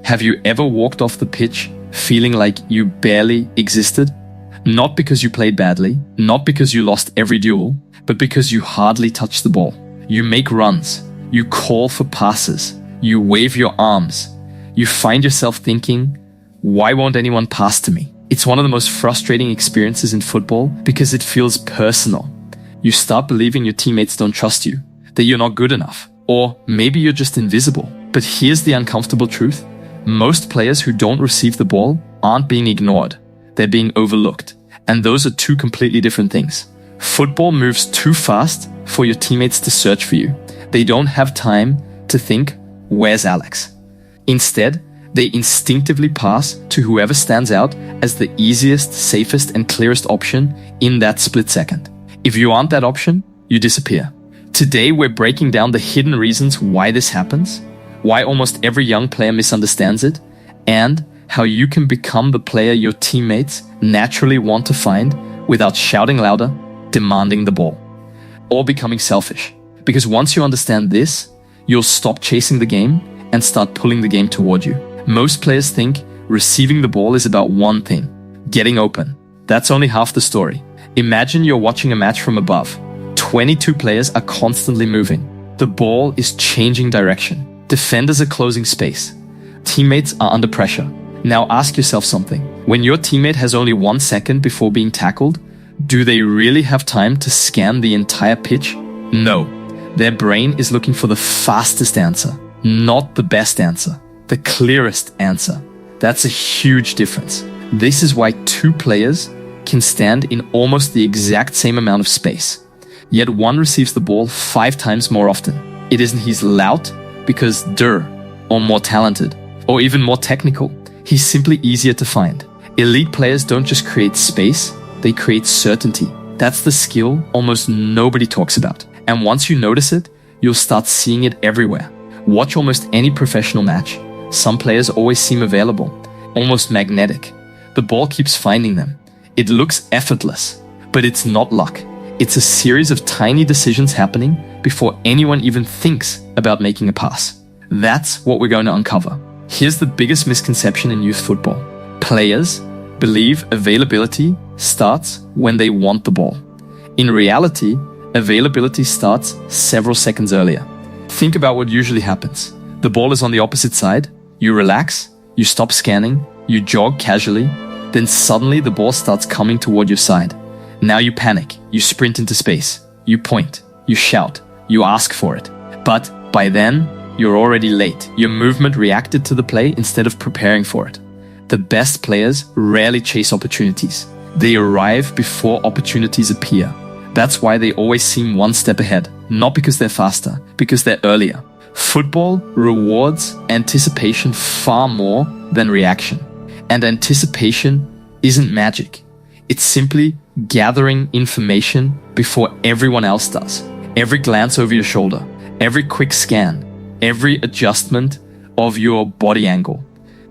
Have you ever walked off the pitch feeling like you barely existed? Not because you played badly, not because you lost every duel, but because you hardly touched the ball. You make runs, you call for passes, you wave your arms. You find yourself thinking, why won't anyone pass to me? It's one of the most frustrating experiences in football because it feels personal. You start believing your teammates don't trust you, that you're not good enough, or maybe you're just invisible. But here's the uncomfortable truth. Most players who don't receive the ball aren't being ignored, they're being overlooked. And those are two completely different things. Football moves too fast for your teammates to search for you. They don't have time to think, where's Alex? Instead, they instinctively pass to whoever stands out as the easiest, safest, and clearest option in that split second. If you aren't that option, you disappear. Today, we're breaking down the hidden reasons why this happens, why almost every young player misunderstands it, and how you can become the player your teammates naturally want to find without shouting louder, demanding the ball, or becoming selfish. Because once you understand this, you'll stop chasing the game and start pulling the game toward you. Most players think receiving the ball is about one thing, getting open. That's only half the story. Imagine you're watching a match from above. 22 players are constantly moving. The ball is changing direction. Defenders are closing space. Teammates are under pressure. Now ask yourself something. When your teammate has only 1 second before being tackled, do they really have time to scan the entire pitch? No. Their brain is looking for the fastest answer, not the best answer, the clearest answer. That's a huge difference. This is why two players can stand in almost the exact same amount of space, yet one receives the ball 5 times more often. It isn't he's loud because or more talented, or even more technical. He's simply easier to find. Elite players don't just create space, they create certainty. That's the skill almost nobody talks about. And once you notice it, you'll start seeing it everywhere. Watch almost any professional match. Some players always seem available, almost magnetic. The ball keeps finding them. It looks effortless, but it's not luck. It's a series of tiny decisions happening before anyone even thinks about making a pass. That's what we're going to uncover. Here's the biggest misconception in youth football. Players believe availability starts when they want the ball. In reality, availability starts several seconds earlier. Think about what usually happens. The ball is on the opposite side, you relax, you stop scanning, you jog casually, then suddenly the ball starts coming toward your side. Now you panic, you sprint into space, you point, you shout, you ask for it. But by then, you're already late. Your movement reacted to the play instead of preparing for it. The best players rarely chase opportunities. They arrive before opportunities appear. That's why they always seem one step ahead. Not because they're faster, because they're earlier. Football rewards anticipation far more than reaction. And anticipation isn't magic. It's simply gathering information before everyone else does. Every glance over your shoulder, every quick scan, every adjustment of your body angle,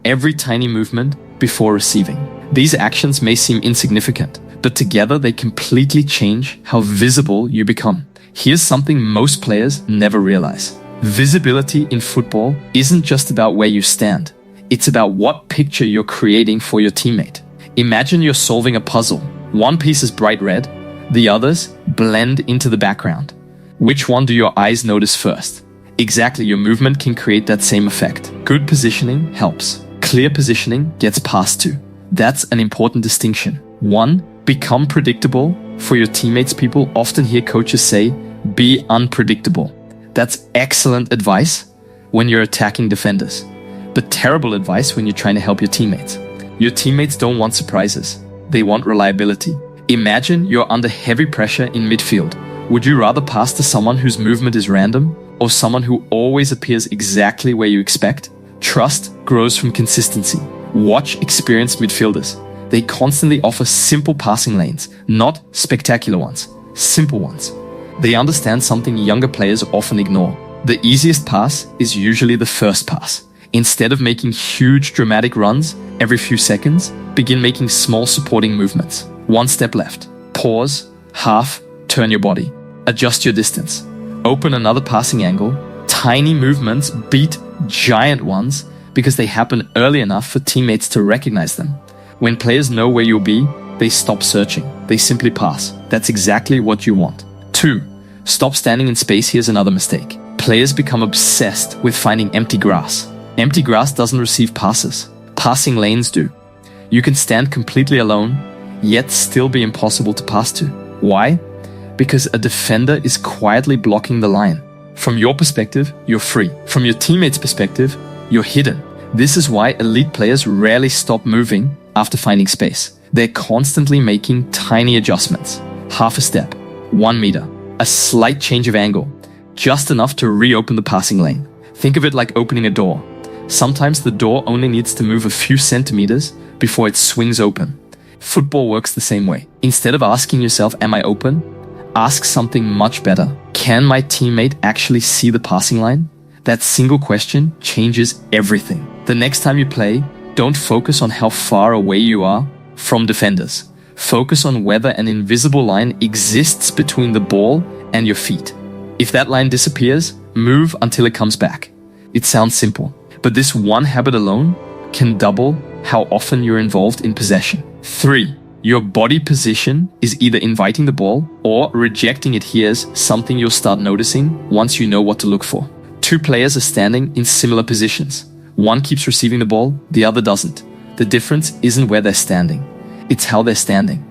every tiny movement before receiving. These actions may seem insignificant, but together they completely change how visible you become. Here's something most players never realize. Visibility in football isn't just about where you stand. It's about what picture you're creating for your teammate. Imagine you're solving a puzzle. One piece is bright red, the others blend into the background. Which one do your eyes notice first? Exactly, your movement can create that same effect. Good positioning helps. Clear positioning gets passed to. That's an important distinction. 1. Become predictable for your teammates. People often hear coaches say, be unpredictable. That's excellent advice when you're attacking defenders, but terrible advice when you're trying to help your teammates. Your teammates don't want surprises. They want reliability. Imagine you're under heavy pressure in midfield. Would you rather pass to someone whose movement is random or someone who always appears exactly where you expect? Trust grows from consistency. Watch experienced midfielders. They constantly offer simple passing lanes, not spectacular ones, simple ones. They understand something younger players often ignore. The easiest pass is usually the first pass. Instead of making huge dramatic runs every few seconds, begin making small supporting movements. 1 step left, pause, half, turn your body, adjust your distance, open another passing angle. Tiny movements beat giant ones because they happen early enough for teammates to recognize them. When players know where you'll be, they stop searching. They simply pass. That's exactly what you want. 2. Stop standing in space. Here's another mistake. Players become obsessed with finding empty grass. Empty grass doesn't receive passes. Passing lanes do. You can stand completely alone, yet still be impossible to pass to. Why? Because a defender is quietly blocking the line. From your perspective, you're free. From your teammate's perspective, you're hidden. This is why elite players rarely stop moving after finding space. They're constantly making tiny adjustments. Half a step, 1 meter, a slight change of angle, just enough to reopen the passing lane. Think of it like opening a door. Sometimes the door only needs to move a few centimeters before it swings open. Football works the same way. Instead of asking yourself, am I open? Ask something much better. Can my teammate actually see the passing line? That single question changes everything. The next time you play, don't focus on how far away you are from defenders. Focus on whether an invisible line exists between the ball and your feet. If that line disappears, move until it comes back. It sounds simple, but this one habit alone can double how often you're involved in possession. 3. Your body position is either inviting the ball or rejecting it. Here's something you'll start noticing once you know what to look for. 2 players are standing in similar positions. One keeps receiving the ball, the other doesn't. The difference isn't where they're standing, it's how they're standing.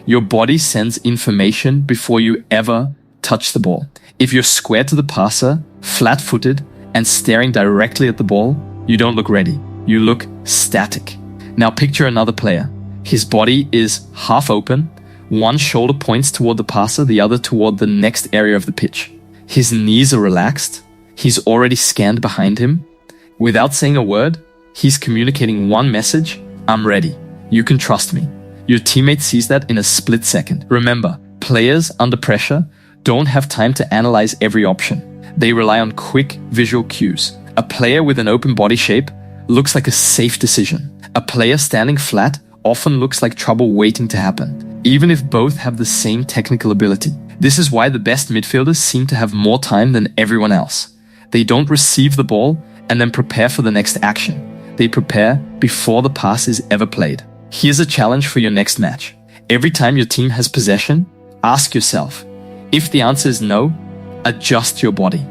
Your body sends information before you ever touch the ball. If you're square to the passer, flat-footed, and staring directly at the ball, you don't look ready. You look static. Now picture another player. His body is half open. One shoulder points toward the passer, the other toward the next area of the pitch. His knees are relaxed. He's already scanned behind him. Without saying a word, he's communicating one message: I'm ready. You can trust me. Your teammate sees that in a split second. Remember, players under pressure don't have time to analyze every option. They rely on quick visual cues. A player with an open body shape looks like a safe decision. A player standing flat often looks like trouble waiting to happen, even if both have the same technical ability. This is why the best midfielders seem to have more time than everyone else. They don't receive the ball and then prepare for the next action. They prepare before the pass is ever played. Here's a challenge for your next match. Every time your team has possession, ask yourself, if the answer is no, adjust your body.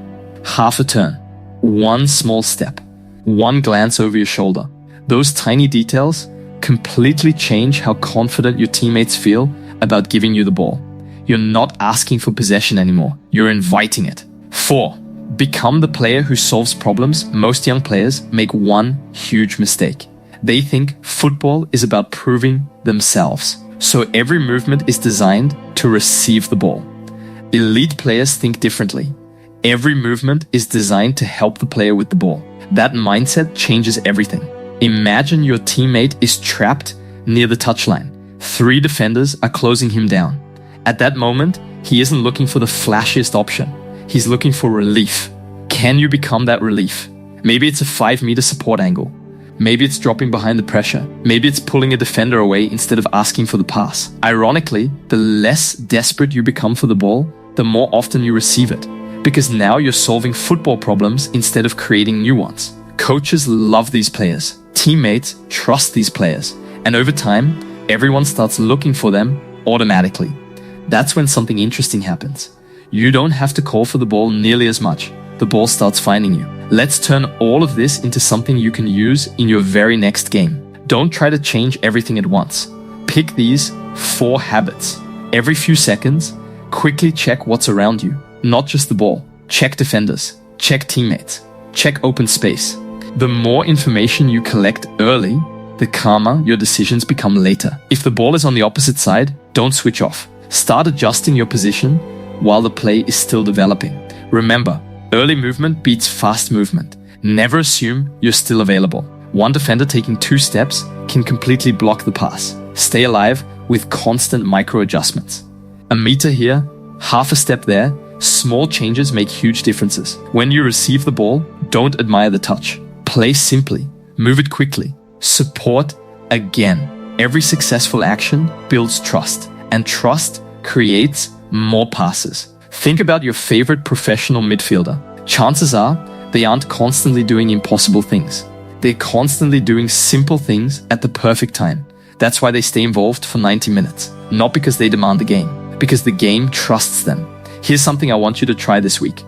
Half a turn, one small step, one glance over your shoulder. Those tiny details completely change how confident your teammates feel about giving you the ball. You're not asking for possession anymore. You're inviting it. 4. Become the player who solves problems. Most young players make one huge mistake. They think football is about proving themselves. So every movement is designed to receive the ball. Elite players think differently. Every movement is designed to help the player with the ball. That mindset changes everything. Imagine your teammate is trapped near the touchline. 3 defenders are closing him down. At that moment, he isn't looking for the flashiest option. He's looking for relief. Can you become that relief? Maybe it's a 5-meter support angle. Maybe it's dropping behind the pressure. Maybe it's pulling a defender away instead of asking for the pass. Ironically, the less desperate you become for the ball, the more often you receive it. Because now you're solving football problems instead of creating new ones. Coaches love these players. Teammates trust these players. And over time, everyone starts looking for them automatically. That's when something interesting happens. You don't have to call for the ball nearly as much. The ball starts finding you. Let's turn all of this into something you can use in your very next game. Don't try to change everything at once. Pick these 4 habits. Every few seconds, quickly check what's around you. Not just the ball. Check defenders. Check teammates. Check open space. The more information you collect early, the calmer your decisions become later. If the ball is on the opposite side, don't switch off. Start adjusting your position while the play is still developing. Remember, early movement beats fast movement. Never assume you're still available. One defender taking 2 steps can completely block the pass. Stay alive with constant micro adjustments. A meter here, half a step there, small changes make huge differences. When you receive the ball, don't admire the touch. Play simply, move it quickly, support again. Every successful action builds trust, and trust creates more passes. Think about your favorite professional midfielder. Chances are they aren't constantly doing impossible things. They're constantly doing simple things at the perfect time. That's why they stay involved for 90 minutes. Not because they demand the game, because the game trusts them. Here's something I want you to try this week.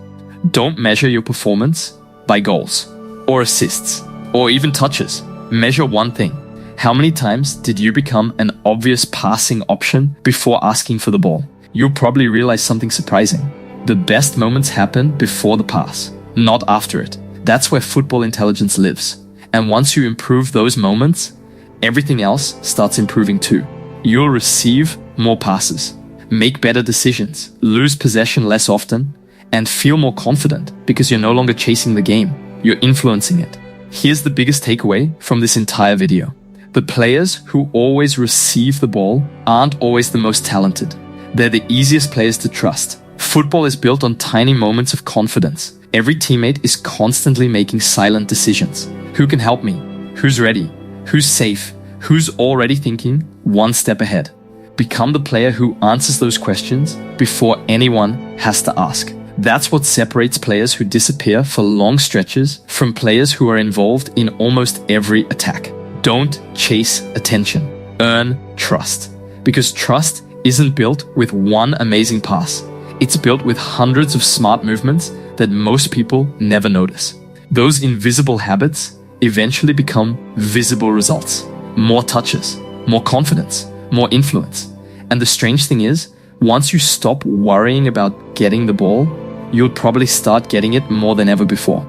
Don't measure your performance by goals, or assists, or even touches. Measure one thing. How many times did you become an obvious passing option before asking for the ball? You'll probably realize something surprising. The best moments happen before the pass, not after it. That's where football intelligence lives. And once you improve those moments, everything else starts improving too. You'll receive more passes, make better decisions, lose possession less often, and feel more confident because you're no longer chasing the game, you're influencing it. Here's the biggest takeaway from this entire video. The players who always receive the ball aren't always the most talented. They're the easiest players to trust. Football is built on tiny moments of confidence. Every teammate is constantly making silent decisions. Who can help me? Who's ready? Who's safe? Who's already thinking one step ahead? Become the player who answers those questions before anyone has to ask. That's what separates players who disappear for long stretches from players who are involved in almost every attack. Don't chase attention. Earn trust. Because trust isn't built with one amazing pass. It's built with hundreds of smart movements that most people never notice. Those invisible habits eventually become visible results. More touches, more confidence, more influence. And the strange thing is, once you stop worrying about getting the ball, you'll probably start getting it more than ever before.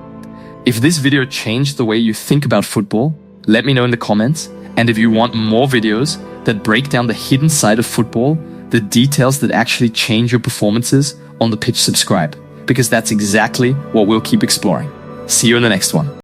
If this video changed the way you think about football, let me know in the comments. And if you want more videos that break down the hidden side of football, the details that actually change your performances on the pitch, subscribe, because that's exactly what we'll keep exploring. See you in the next one.